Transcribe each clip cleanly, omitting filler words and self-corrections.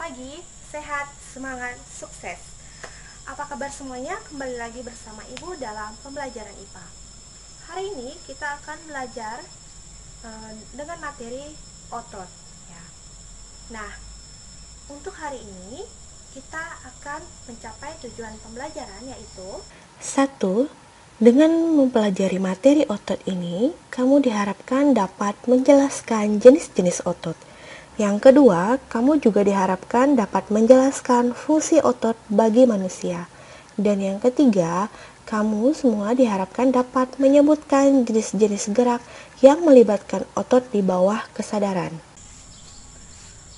pagi, sehat, semangat, sukses. Apa kabar semuanya? Kembali lagi bersama Ibu dalam pembelajaran IPA. Hari ini kita akan belajar dengan materi otot. Ya. Nah, untuk hari ini kita akan mencapai tujuan pembelajaran yaitu 1. Dengan mempelajari materi otot ini, kamu diharapkan dapat menjelaskan jenis-jenis otot. Yang kedua, kamu juga diharapkan dapat menjelaskan fungsi otot bagi manusia. Dan yang ketiga, kamu semua diharapkan dapat menyebutkan jenis-jenis gerak yang melibatkan otot di bawah kesadaran.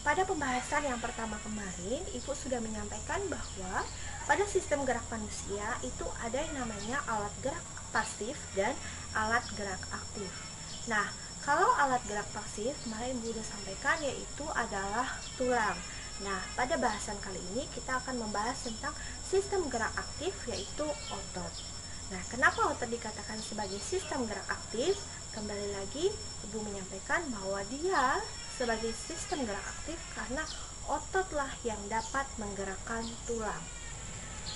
pada pembahasan yang pertama kemarin, Ibu sudah menyampaikan bahwa pada sistem gerak manusia itu ada yang namanya alat gerak pasif dan alat gerak aktif. Nah, kalau alat gerak pasif, kemarin Ibu sudah sampaikan yaitu adalah tulang. Nah, pada bahasan kali ini kita akan membahas tentang sistem gerak aktif yaitu otot. Nah, kenapa otot dikatakan sebagai sistem gerak aktif? Kembali lagi, Ibu menyampaikan bahwa dia sebagai sistem gerak aktif karena ototlah yang dapat menggerakkan tulang.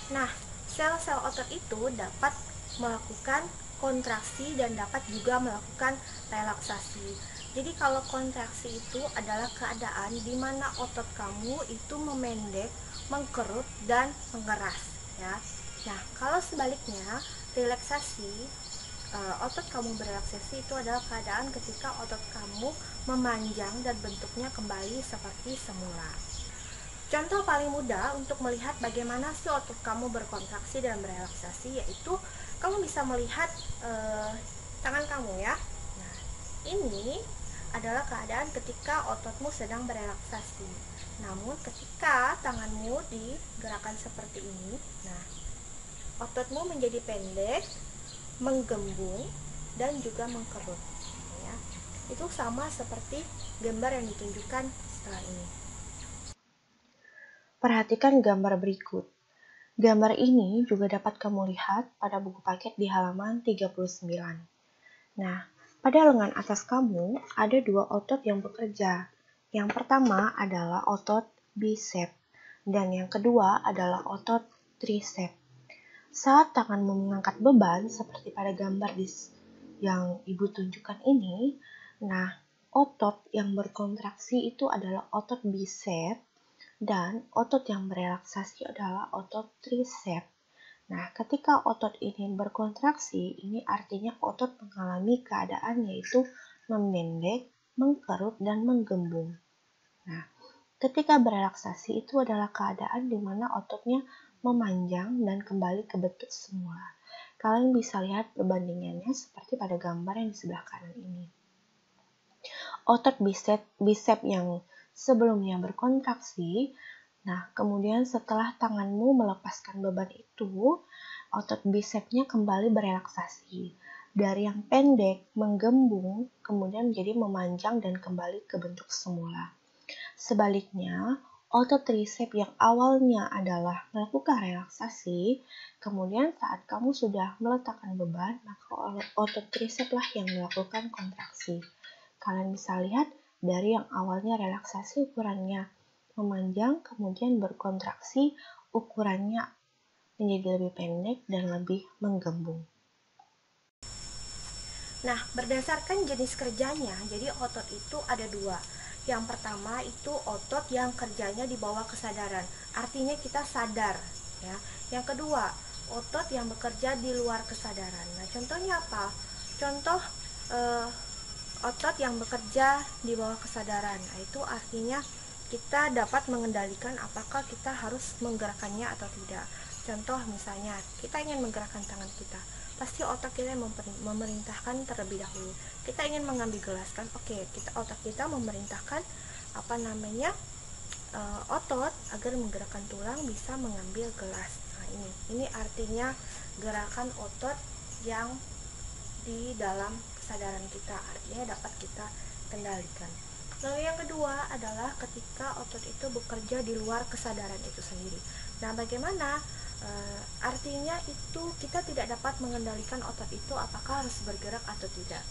Nah, sel-sel otot itu dapat melakukan kontraksi dan dapat juga melakukan relaksasi. Jadi kalau kontraksi itu adalah keadaan di mana otot kamu itu memendek, mengkerut dan mengeras, ya. Nah, kalau sebaliknya, relaksasi, otot kamu berelaksasi itu adalah keadaan ketika otot kamu memanjang dan bentuknya kembali seperti semula. Contoh paling mudah untuk melihat bagaimana sih otot kamu berkontraksi dan berelaksasi yaitu kamu bisa melihat tangan kamu ya. Nah, ini adalah keadaan ketika ototmu sedang berelaksasi. Namun ketika tanganmu digerakkan seperti ini, nah ototmu menjadi pendek, menggembung dan juga mengkerut. Ya. Itu sama seperti gambar yang ditunjukkan setelah ini. Perhatikan gambar berikut. Gambar ini juga dapat kamu lihat pada buku paket di halaman 39. Nah, pada lengan atas kamu ada dua otot yang bekerja. Yang pertama adalah otot bicep dan yang kedua adalah otot tricep. Saat tanganmu mengangkat beban seperti pada gambar yang Ibu tunjukkan ini, nah otot yang berkontraksi itu adalah otot bicep dan otot yang berelaksasi adalah otot tricep. Nah, ketika otot ini berkontraksi, ini artinya otot mengalami keadaan yaitu memendek, mengkerut, dan menggembung. Nah, ketika berelaksasi itu adalah keadaan di mana ototnya memanjang dan kembali ke bentuk semula. Kalian bisa lihat perbandingannya seperti pada gambar yang di sebelah kanan ini. Otot bicep yang sebelumnya berkontraksi, nah kemudian setelah tanganmu melepaskan beban itu, otot bicepnya kembali berelaksasi. Dari yang pendek, menggembung, kemudian menjadi memanjang dan kembali ke bentuk semula. Sebaliknya, otot tricep yang awalnya adalah melakukan relaksasi, kemudian saat kamu sudah meletakkan beban, maka otot tricep lah yang melakukan kontraksi. Kalian bisa lihat dari yang awalnya relaksasi ukurannya memanjang, kemudian berkontraksi ukurannya menjadi lebih pendek dan lebih menggembung. Nah, berdasarkan jenis kerjanya, jadi otot itu ada dua. Yang pertama itu otot yang kerjanya di bawah kesadaran, artinya kita sadar, ya. Yang kedua, otot yang bekerja di luar kesadaran. Nah, contohnya apa? Contoh otot yang bekerja di bawah kesadaran. Nah, itu artinya kita dapat mengendalikan apakah kita harus menggerakkannya atau tidak. Contoh misalnya, kita ingin menggerakkan tangan kita, pasti otak kita yang memerintahkan terlebih dahulu. Kita ingin mengambil gelas kan, oke, otak kita memerintahkan otot agar menggerakkan tulang bisa mengambil gelas. Nah, ini artinya gerakan otot yang di dalam kesadaran kita, artinya dapat kita kendalikan. Lalu yang kedua adalah ketika otot itu bekerja di luar kesadaran itu sendiri. Nah, bagaimana? Artinya itu kita tidak dapat mengendalikan otot itu apakah harus bergerak atau tidak.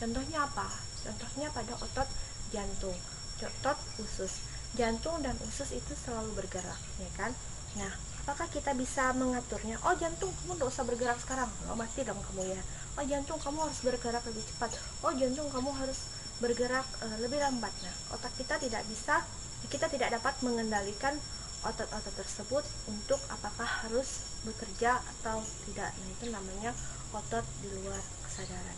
Contohnya apa? Contohnya pada otot jantung, otot usus. jantung dan usus itu selalu bergerak, ya kan? Nah, apakah kita bisa mengaturnya? Oh, jantung kamu tidak usah bergerak sekarang. Oh, mati dong kamu ya. Oh, jantung kamu harus bergerak lebih cepat. Oh, jantung kamu harus bergerak lebih lambat. Nah, otak kita tidak dapat mengendalikan otot-otot tersebut untuk apakah harus bekerja atau tidak. Nah, itu namanya otot di luar kesadaran.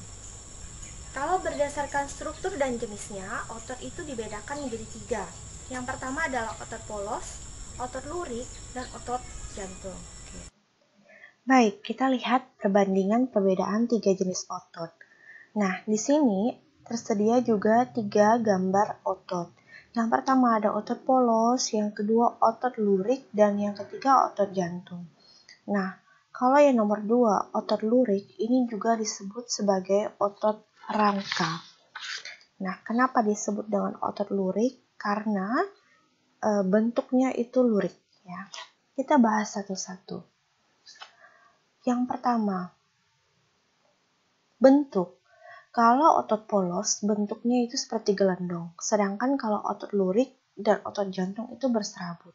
Kalau berdasarkan struktur dan jenisnya, otot itu dibedakan menjadi 3. Yang pertama adalah otot polos, otot lurik, dan otot jantung. Baik, kita lihat perbandingan perbedaan 3 jenis otot. Nah, di sini tersedia juga 3 gambar otot. Yang pertama ada otot polos, yang kedua otot lurik, dan yang ketiga otot jantung. Nah, kalau yang nomor 2, otot lurik, ini juga disebut sebagai otot rangka. Nah, kenapa disebut dengan otot lurik? Karena bentuknya itu lurik, ya. Kita bahas satu-satu. Yang pertama, bentuk. Kalau otot polos, bentuknya itu seperti gelendong. Sedangkan kalau otot lurik dan otot jantung itu berserabut.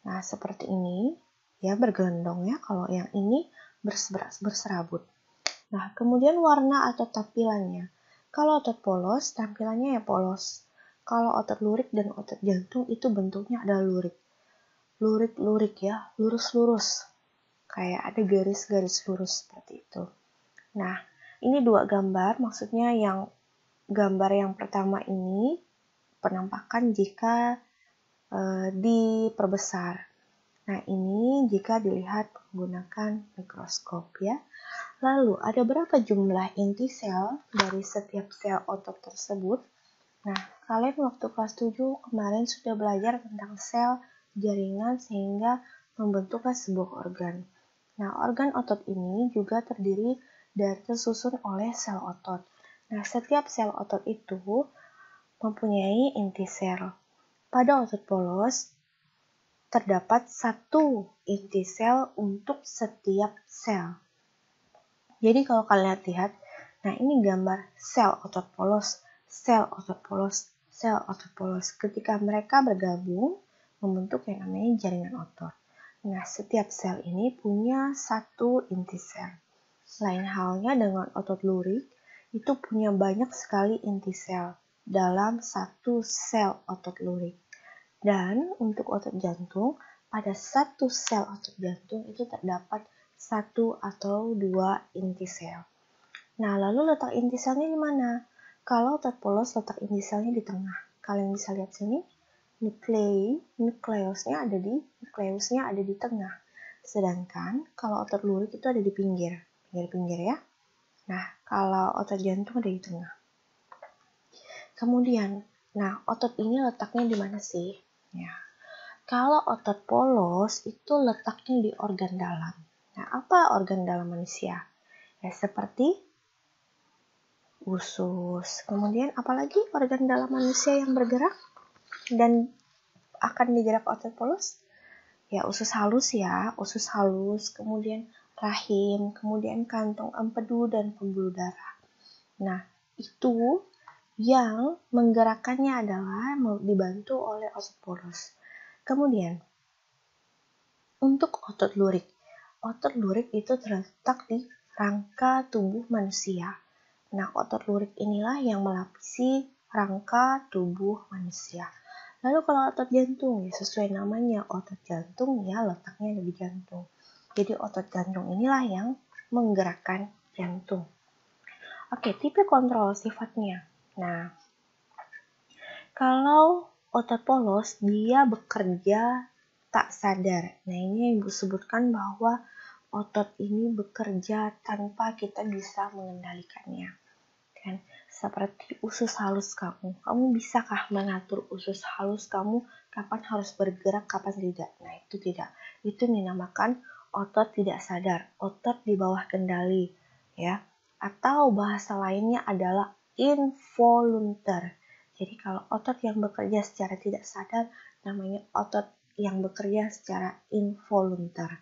Nah, seperti ini, ya bergelendong ya. Kalau yang ini berserabut. Nah, kemudian warna atau tampilannya. Kalau otot polos, tampilannya ya polos. Kalau otot lurik dan otot jantung itu bentuknya adalah lurik. Lurik-lurik ya, lurus-lurus. Kayak ada garis-garis lurus seperti itu. Nah, ini 2 gambar, maksudnya yang gambar yang pertama ini penampakan jika diperbesar. Nah, ini jika dilihat menggunakan mikroskop ya. Lalu, ada berapa jumlah inti sel dari setiap sel otot tersebut? Nah, kalian waktu kelas 7 kemarin sudah belajar tentang sel jaringan sehingga membentuklah sebuah organ. Nah, organ otot ini juga terdiri dan tersusun oleh sel otot. Nah, setiap sel otot itu mempunyai inti sel. Pada otot polos, terdapat 1 inti sel untuk setiap sel. Jadi kalau kalian lihat, nah ini gambar sel otot polos, sel otot polos, sel otot polos. Ketika mereka bergabung, membentuk yang namanya jaringan otot. Nah, setiap sel ini punya 1 inti sel. Lain halnya dengan otot lurik, itu punya banyak sekali inti sel dalam 1 sel otot lurik. Dan untuk otot jantung, pada 1 sel otot jantung itu terdapat 1 atau 2 inti sel. Nah, lalu letak inti selnya di mana? Kalau otot polos, letak inti selnya di tengah. Kalian bisa lihat sini, nukleusnya ada di tengah. Sedangkan kalau otot lurik itu ada di pinggir ya. Nah, kalau otot jantung ada di tengah. Kemudian, nah otot ini letaknya di mana sih? Ya. Kalau otot polos itu letaknya di organ dalam. Nah, apa organ dalam manusia? Ya, seperti usus. Kemudian apalagi organ dalam manusia yang bergerak dan akan digerak otot polos? Ya, usus halus, kemudian rahim, kemudian kantong empedu dan pembuluh darah. Nah, itu yang menggerakkannya adalah dibantu oleh otot polos. Kemudian, untuk otot lurik itu terletak di rangka tubuh manusia. Nah, otot lurik inilah yang melapisi rangka tubuh manusia. Lalu kalau otot jantung, ya sesuai namanya, otot jantung ya letaknya ada di jantung. Jadi otot jantung inilah yang menggerakkan jantung. Oke, tipe kontrol sifatnya. Nah, kalau otot polos, dia bekerja tak sadar. Nah, ini yang Ibu sebutkan bahwa otot ini bekerja tanpa kita bisa mengendalikannya. Kan? Seperti usus halus kamu. Kamu bisakah mengatur usus halus kamu kapan harus bergerak, kapan tidak? Nah, itu tidak. Itu dinamakan otot tidak sadar, otot di bawah kendali, ya. Atau bahasa lainnya adalah involuntar. Jadi kalau otot yang bekerja secara tidak sadar namanya otot yang bekerja secara involuntar.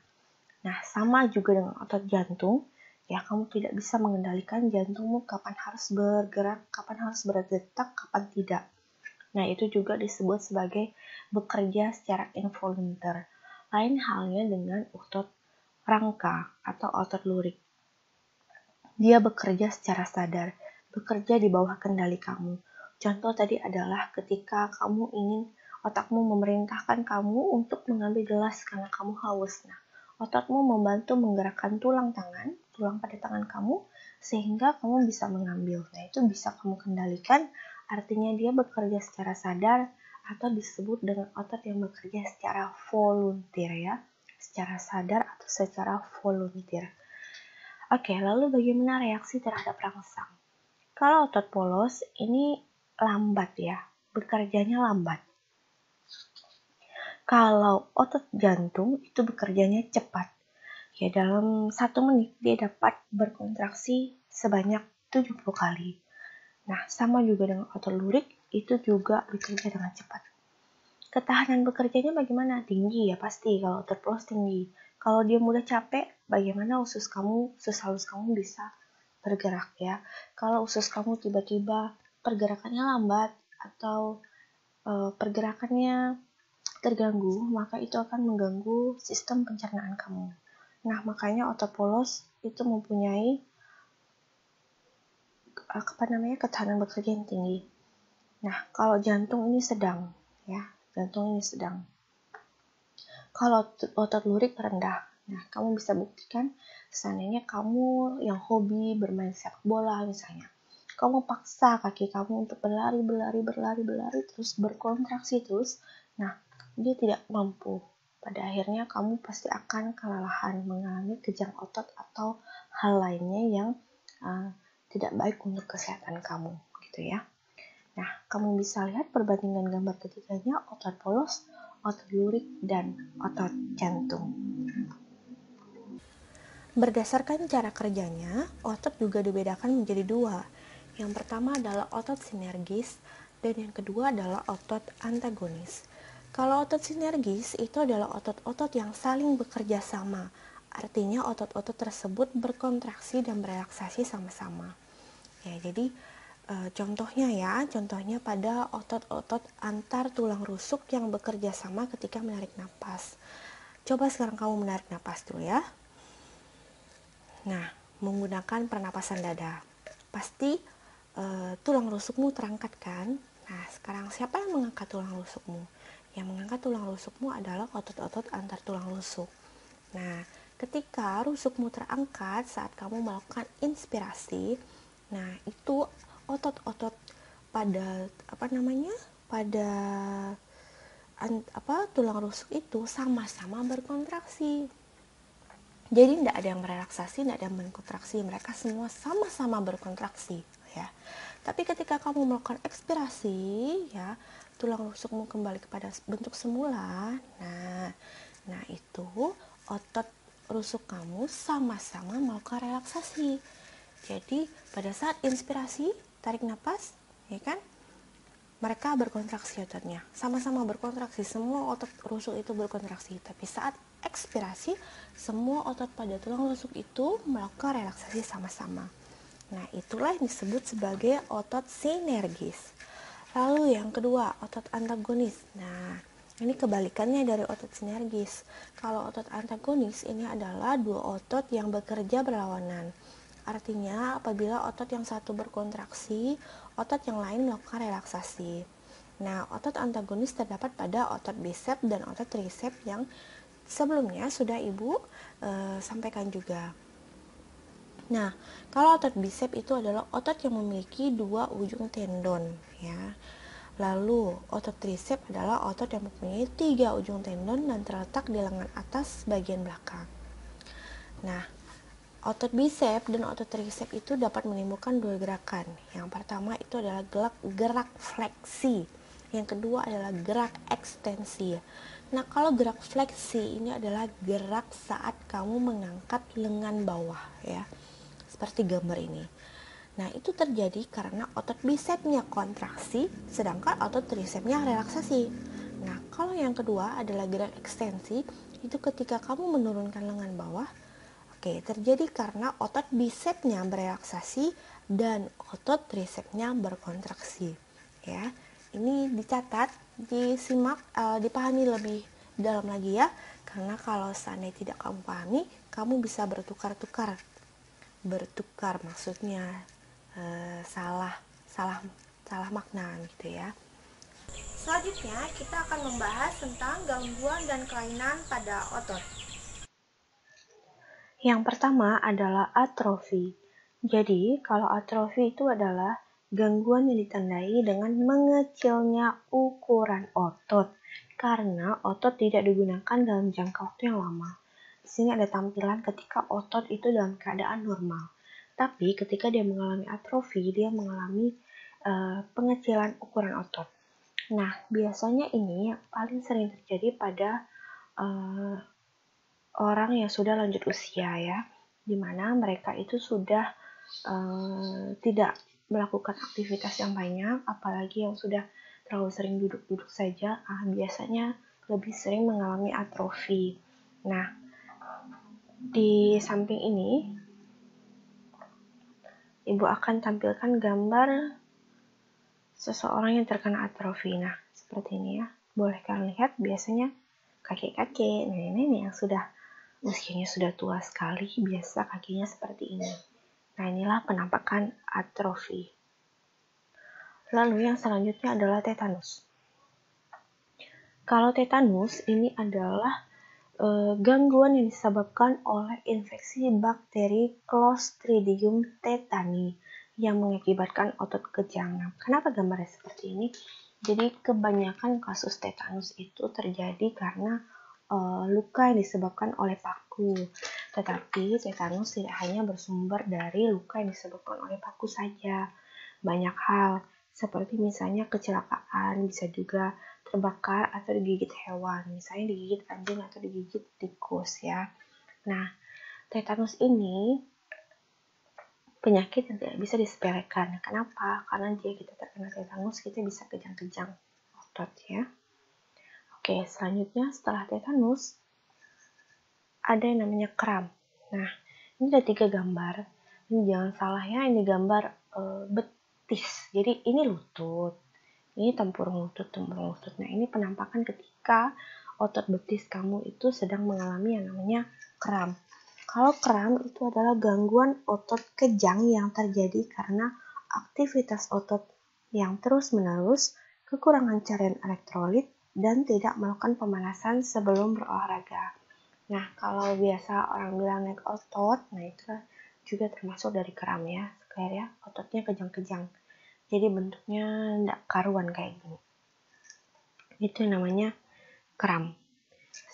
Nah, sama juga dengan otot jantung, ya kamu tidak bisa mengendalikan jantungmu kapan harus bergerak, kapan harus berdetak, kapan tidak. Nah, itu juga disebut sebagai bekerja secara involuntar. Lain halnya dengan otot rangka atau otot lurik. Dia bekerja secara sadar, bekerja di bawah kendali kamu. Contoh tadi adalah ketika kamu ingin otakmu memerintahkan kamu untuk mengambil gelas karena kamu haus. Nah, ototmu membantu menggerakkan tulang pada tangan kamu, sehingga kamu bisa mengambil. Nah, itu bisa kamu kendalikan, artinya dia bekerja secara sadar, atau disebut dengan otot yang bekerja secara volunteer ya, secara sadar atau secara volunteer. Oke, lalu bagaimana reaksi terhadap rangsang? Kalau otot polos ini lambat ya, bekerjanya lambat. Kalau otot jantung itu bekerjanya cepat. Ya, dalam 1 menit dia dapat berkontraksi sebanyak 70 kali. Nah, sama juga dengan otot lurik, itu juga bekerja dengan cepat. Ketahanan bekerjanya bagaimana? Tinggi ya pasti, kalau otot polos tinggi. Kalau dia mudah capek, bagaimana usus halus kamu bisa bergerak ya. Kalau usus kamu tiba-tiba pergerakannya lambat atau pergerakannya terganggu, maka itu akan mengganggu sistem pencernaan kamu. Nah, makanya otot polos itu mempunyai ketahanan bekerja yang tinggi. Nah, kalau jantung ini sedang, ya, jantung ini sedang. Kalau otot lurik rendah. Nah, kamu bisa buktikan seandainya kamu yang hobi bermain sepak bola misalnya. Kamu paksa kaki kamu untuk berlari terus berkontraksi terus. Nah, dia tidak mampu. Pada akhirnya kamu pasti akan kelelahan, mengalami kejang otot atau hal lainnya yang tidak baik untuk kesehatan kamu, gitu ya. Nah, kamu bisa lihat perbandingan gambar ketiganya, otot polos, otot lurik, dan otot jantung. Berdasarkan cara kerjanya, otot juga dibedakan menjadi 2. Yang pertama adalah otot sinergis dan yang kedua adalah otot antagonis. Kalau otot sinergis itu adalah otot-otot yang saling bekerja sama. Artinya otot-otot tersebut berkontraksi dan berelaksasi sama-sama. Ya, jadi contohnya pada otot-otot antar tulang rusuk yang bekerja sama ketika menarik napas. Coba sekarang kamu menarik napas dulu ya. Nah, menggunakan pernapasan dada. Pasti tulang rusukmu terangkat kan? Nah, sekarang siapa yang mengangkat tulang rusukmu? Yang mengangkat tulang rusukmu adalah otot-otot antar tulang rusuk. Nah, ketika rusukmu terangkat saat kamu melakukan inspirasi, nah itu otot-otot pada tulang rusuk itu sama-sama berkontraksi. Jadi tidak ada yang merelaksasi, tidak ada yang berkontraksi, mereka semua sama-sama berkontraksi ya. Tapi ketika kamu melakukan ekspirasi ya, tulang rusukmu kembali kepada bentuk semula. Nah itu otot rusuk kamu sama-sama melakukan relaksasi. Jadi pada saat inspirasi, tarik nafas, ya kan? Mereka berkontraksi ototnya, sama-sama berkontraksi, semua otot rusuk itu berkontraksi. Tapi saat ekspirasi, semua otot pada tulang rusuk itu melakukan relaksasi sama-sama. Nah, itulah yang disebut sebagai otot sinergis. Lalu yang kedua, otot antagonis. Nah, ini kebalikannya dari otot sinergis. Kalau otot antagonis ini adalah 2 otot yang bekerja berlawanan. Artinya, apabila otot yang satu berkontraksi, otot yang lain melakukan relaksasi. Nah, otot antagonis terdapat pada otot bicep dan otot tricep yang sebelumnya sudah Ibu sampaikan juga. Nah, kalau otot bicep itu adalah otot yang memiliki 2 ujung tendon, ya. Lalu, otot tricep adalah otot yang mempunyai 3 ujung tendon dan terletak di lengan atas bagian belakang. Nah, otot bicep dan otot tricep itu dapat menimbulkan 2 gerakan. Yang pertama itu adalah gerak fleksi. Yang kedua adalah gerak ekstensi. Nah, kalau gerak fleksi ini adalah gerak saat kamu mengangkat lengan bawah ya. Seperti gambar ini. Nah, itu terjadi karena otot bicepnya kontraksi sedangkan otot tricepnya relaksasi. Nah, kalau yang kedua adalah gerak ekstensi, itu ketika kamu menurunkan lengan bawah. Oke, terjadi karena otot bicepnya berelaksasi dan otot tricepnya berkontraksi, ya. ini dicatat, disimak, dipahami lebih dalam lagi ya, karena kalau seandainya tidak kamu pahami, kamu bisa bertukar maksudnya salah makna gitu ya. Selanjutnya kita akan membahas tentang gangguan dan kelainan pada otot. Yang pertama adalah atrofi. Jadi, kalau atrofi itu adalah gangguan yang ditandai dengan mengecilnya ukuran otot karena otot tidak digunakan dalam jangka waktu yang lama. Di sini ada tampilan ketika otot itu dalam keadaan normal. Tapi ketika dia mengalami atrofi, dia mengalami pengecilan ukuran otot. Nah, biasanya ini paling sering terjadi pada orang yang sudah lanjut usia ya, dimana mereka itu sudah tidak melakukan aktivitas yang banyak, apalagi yang sudah terlalu sering duduk-duduk saja, biasanya lebih sering mengalami atrofi. Nah, di samping ini, Ibu akan tampilkan gambar seseorang yang terkena atrofi. Nah, seperti ini ya. Boleh kalian lihat, biasanya kakek-kakek, nenek-nenek yang sudah usianya sudah tua sekali, biasa kakinya seperti ini. Nah, inilah penampakan atrofi. Lalu yang selanjutnya adalah tetanus. Kalau tetanus ini adalah gangguan yang disebabkan oleh infeksi bakteri Clostridium tetani yang mengakibatkan otot kejang. Nah, kenapa gambarnya seperti ini? Jadi kebanyakan kasus tetanus itu terjadi karena luka yang disebabkan oleh paku. Tetapi tetanus tidak hanya bersumber dari luka yang disebabkan oleh paku saja. Banyak hal, seperti misalnya kecelakaan, bisa juga terbakar atau digigit hewan, misalnya digigit anjing atau digigit tikus ya. Nah, tetanus ini penyakit yang tidak bisa disepelekan. Kenapa? Karena jika kita terkena tetanus, kita bisa kejang-kejang otot ya. Oke, selanjutnya setelah tetanus, ada yang namanya kram. Nah, ini ada 3 gambar. Ini jangan salah ya, ini gambar betis. Jadi ini lutut, ini tempurung lutut. Nah, ini penampakan ketika otot betis kamu itu sedang mengalami yang namanya kram. Kalau kram itu adalah gangguan otot kejang yang terjadi karena aktivitas otot yang terus-menerus, kekurangan cairan elektrolit, dan tidak melakukan pemanasan sebelum berolahraga. Nah, kalau biasa orang bilang naik otot, nah itu juga termasuk dari kram ya. Kayak ya, ototnya kejang-kejang. Jadi bentuknya enggak karuan kayak gini. Itu namanya kram.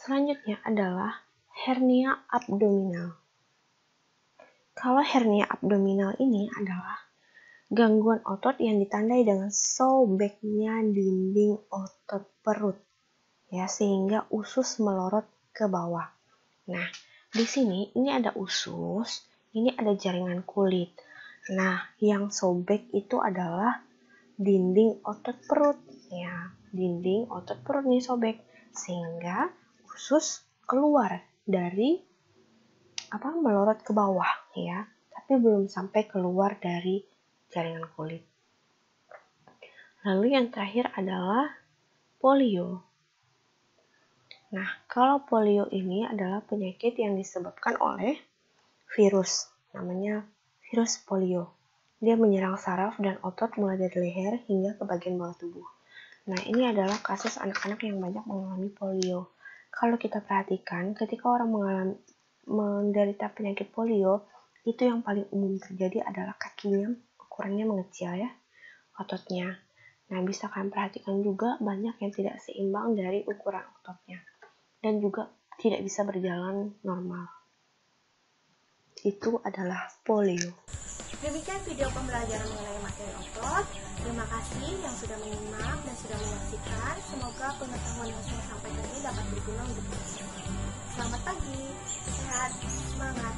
Selanjutnya adalah hernia abdominal. Kalau hernia abdominal ini adalah gangguan otot yang ditandai dengan sobeknya dinding otot perut ya, sehingga usus melorot ke bawah. Nah, di sini ini ada usus, ini ada jaringan kulit. Nah, yang sobek itu adalah dinding otot perut ya, dinding otot perut nih sobek, sehingga usus keluar dari melorot ke bawah ya, tapi belum sampai keluar dari jaringan kulit. Lalu yang terakhir adalah polio. Nah, kalau polio ini adalah penyakit yang disebabkan oleh virus, namanya virus polio. Dia menyerang saraf dan otot mulai dari leher hingga ke bagian bawah tubuh. Nah, ini adalah kasus anak-anak yang banyak mengalami polio. Kalau kita perhatikan, ketika orang menderita penyakit polio, itu yang paling umum terjadi adalah kakinya ukurannya mengecil ya, ototnya. Nah, bisa kalian perhatikan juga banyak yang tidak seimbang dari ukuran ototnya dan juga tidak bisa berjalan normal. Itu adalah polio. Demikian video pembelajaran mengenai materi otot. Terima kasih yang sudah menyimak dan sudah menyaksikan. Semoga pengetahuan yang saya sampaikan ini dapat berguna untuk kita semua. Selamat pagi, sehat, semangat.